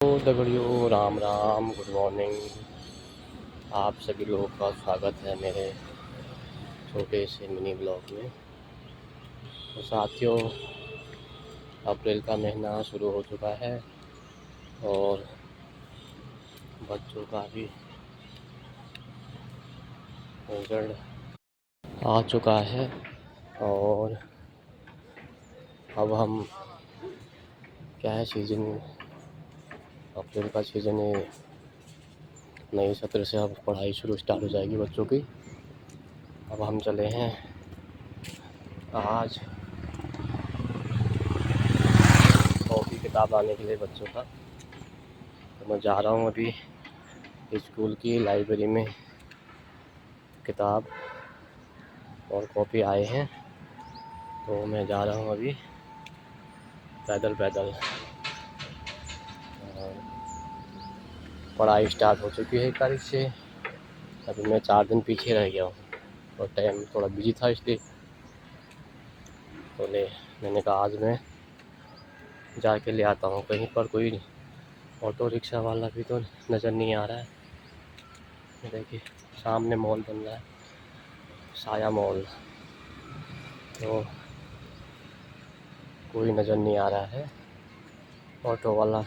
तो दगड़ियों Ram Ram, good morning. आप सभी लोगों का स्वागत है मेरे छोटे से मिनी ब्लॉग में। तो साथियों, अप्रैल का महीना शुरू हो चुका है और बच्चों का भी रिजल्ट आ चुका है और अब हम क्या है सीज़न अप्रैल का सीज़न है, नए सत्र से अब पढ़ाई शुरू स्टार्ट हो जाएगी बच्चों की। अब हम चले हैं आज कॉपी किताब लाने के लिए बच्चों का। तो मैं जा रहा हूँ अभी स्कूल की लाइब्रेरी में, किताब और कॉपी आए हैं तो मैं जा रहा हूँ अभी पैदल पैदल। पढ़ाई स्टार्ट हो चुकी है 1 तारीख से। अभी मैं 4 दिन पीछे रह गया हूँ और टाइम थोड़ा बिजी था, इसलिए तो मैंने कहा आज मैं जाके ले आता हूँ। कहीं पर कोई ऑटो रिक्शा वाला भी तो नज़र नहीं आ रहा है। देखिए सामने मॉल बन रहा है, साया मॉल, तो कोई नज़र नहीं आ रहा है ऑटो वाला।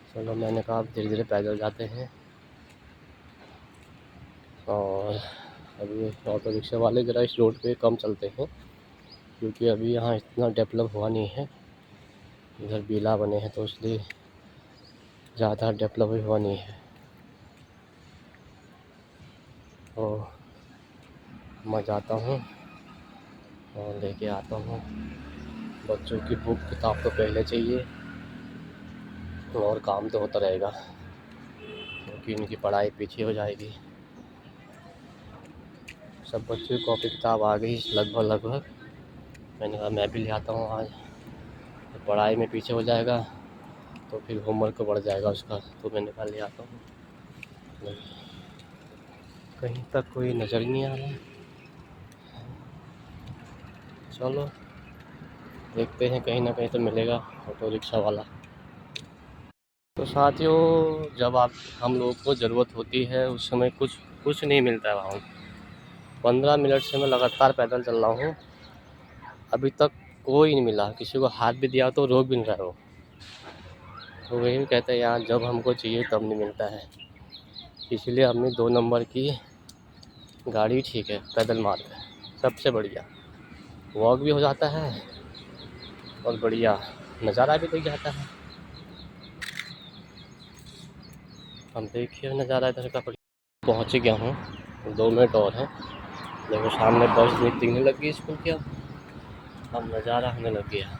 चलो मैंने कहा धीरे धीरे पैदल जाते हैं। और अभी ऑटो रिक्शा वाले ज़रा इस रोड पे कम चलते हैं क्योंकि अभी यहाँ इतना डेवलप हुआ नहीं है। इधर बीला बने हैं तो इसलिए ज़्यादा डेवलप हुआ नहीं है। तो मैं जाता हूँ और लेके आता हूँ। बच्चों की बुक किताब तो पहले चाहिए और काम तो होता रहेगा क्योंकि इनकी पढ़ाई पीछे हो जाएगी। सब बच्चों की कॉपी किताब आ गई लगभग। मैंने कहा मैं भी ले आता हूँ आज, तो पढ़ाई में पीछे हो जाएगा तो फिर होमवर्क बढ़ जाएगा उसका। तो मैंने कहा ले आता हूँ। कहीं तक कोई नज़र ही नहीं आ रहा है। चलो देखते हैं, कहीं ना कहीं तो मिलेगा ऑटो रिक्शा वाला। तो साथियों, जब हम लोग को ज़रूरत होती है उस समय कुछ नहीं मिलता है वहाँ। 15 मिनट से मैं लगातार पैदल चल रहा हूँ, अभी तक कोई नहीं मिला। किसी को हाथ भी दिया तो रोक भी नहीं रहा हो। तो वही कहते हैं यार, जब हमको चाहिए तब नहीं मिलता है। इसलिए अपनी 2 नंबर की गाड़ी ठीक है, पैदल मार्ग सबसे बढ़िया, वॉक भी हो जाता है और बढ़िया नज़ारा भी दिख जाता है। हम देखिए नज़ारा इधर का बढ़िया। पहुँच गया हूँ, 2 मिनट और हैं। देखो सामने बस दिखने लग गई स्कूल की। अब नज़ारा होने लग गया।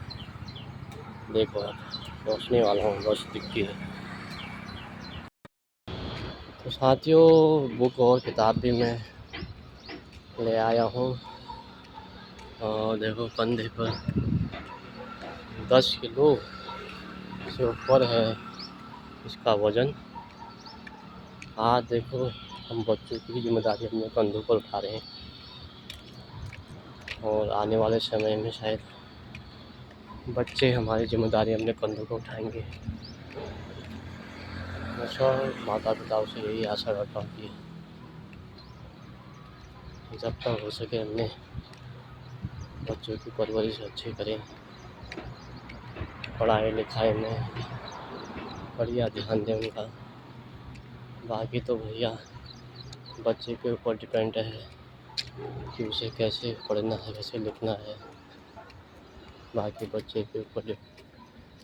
देखो पहुँचने वाला हूँ, बस दिखती है। तो साथियों, बुक और किताब भी मैं ले आया हूँ और देखो कंधे पर 10 किलो से ऊपर है इसका वज़न। आज देखो हम बच्चों की जिम्मेदारी अपने कंधों पर उठा रहे हैं और आने वाले समय में शायद बच्चे हमारी जिम्मेदारी अपने कंधों पर उठाएंगे। मैं सब माता पिताओं से यही आशा करता हूँ कि जब तक हो सके अपने बच्चों की परवरिश अच्छी करें, पढ़ाई लिखाई में बढ़िया ध्यान दें उनका। बाकी तो भैया बच्चे के ऊपर डिपेंड है कि उसे कैसे पढ़ना है, कैसे लिखना है। बाकी बच्चे के ऊपर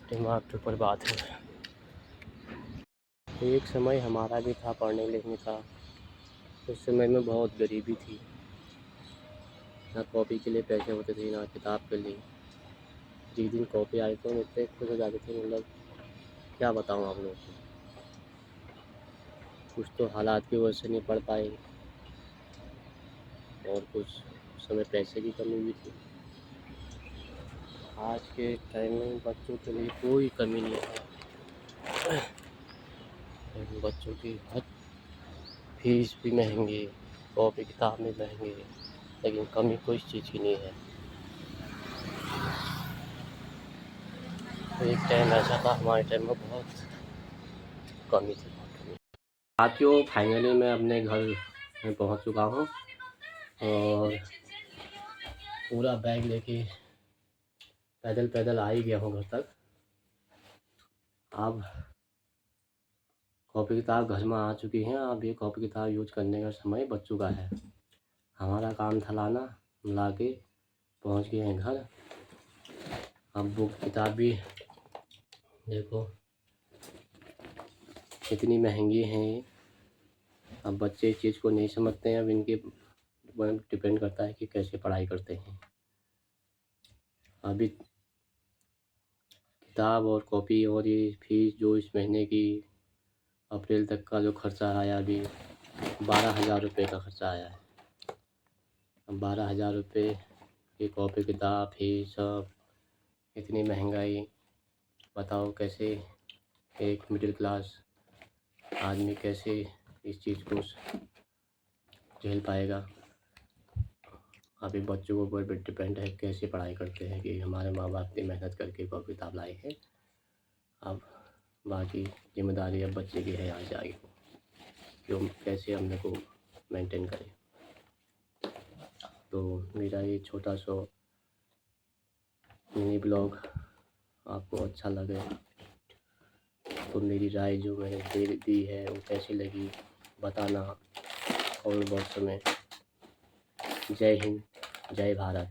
दिमाग के ऊपर बात है। एक समय हमारा भी था पढ़ने लिखने का, उस समय में बहुत गरीबी थी, ना कॉपी के लिए पैसे होते थे ना किताब के लिए। जिस दिन कॉपी आई तो इतने खुश हो जाते थे, मतलब क्या बताऊँ आप लोगों को। कुछ तो हालात की वजह से नहीं पढ़ पाए और कुछ समय पैसे की कमी भी थी। आज के टाइम में बच्चों के लिए कोई कमी नहीं है। बच्चों की हर फीस भी महंगी, कॉपी किताब भी महंगी, लेकिन कमी कोई चीज़ की नहीं है। तो एक टाइम ऐसा था हमारे टाइम में बहुत कमी थी। साथियों फाइनली मैं अपने घर में पहुंच चुका हूं और पूरा बैग लेके पैदल पैदल आ ही गया हूं घर तक। अब कॉपी किताब घर में आ चुकी हैं। अब ये कॉपी किताब यूज करने का समय बच चुका है। हमारा काम था लाना, ला के पहुँच गए हैं घर। अब बुक किताब भी देखो कितनी महंगी हैं ये। अब बच्चे इस चीज़ को नहीं समझते हैं। अब इनके ऊपर डिपेंड करता है कि कैसे पढ़ाई करते हैं। अभी किताब और कॉपी और ये फीस जो इस महीने की अप्रैल तक का जो खर्चा आया, अभी 12,000 रुपये का खर्चा आया है। अब 12,000 रुपये की कॉपी किताब फीस सब, इतनी महंगाई, बताओ कैसे एक मिडिल क्लास आदमी कैसे इस चीज़ को झेल पाएगा। अभी बच्चों के ऊपर डिपेंड है कैसे पढ़ाई करते हैं कि हमारे माँ बाप इतनी मेहनत करके कॉपी किताब लाए हैं। अब बाकी जिम्मेदारी अब बच्चे की है आज आगे को, कि हम कैसे अपने को मेंटेन करें। तो मेरा ये छोटा सा मिनी ब्लॉग आपको अच्छा लगे तो मेरी राय जो मैंने दी है वो कैसी लगी बताना कमेंट बॉक्स में। जय हिंद, जय भारत।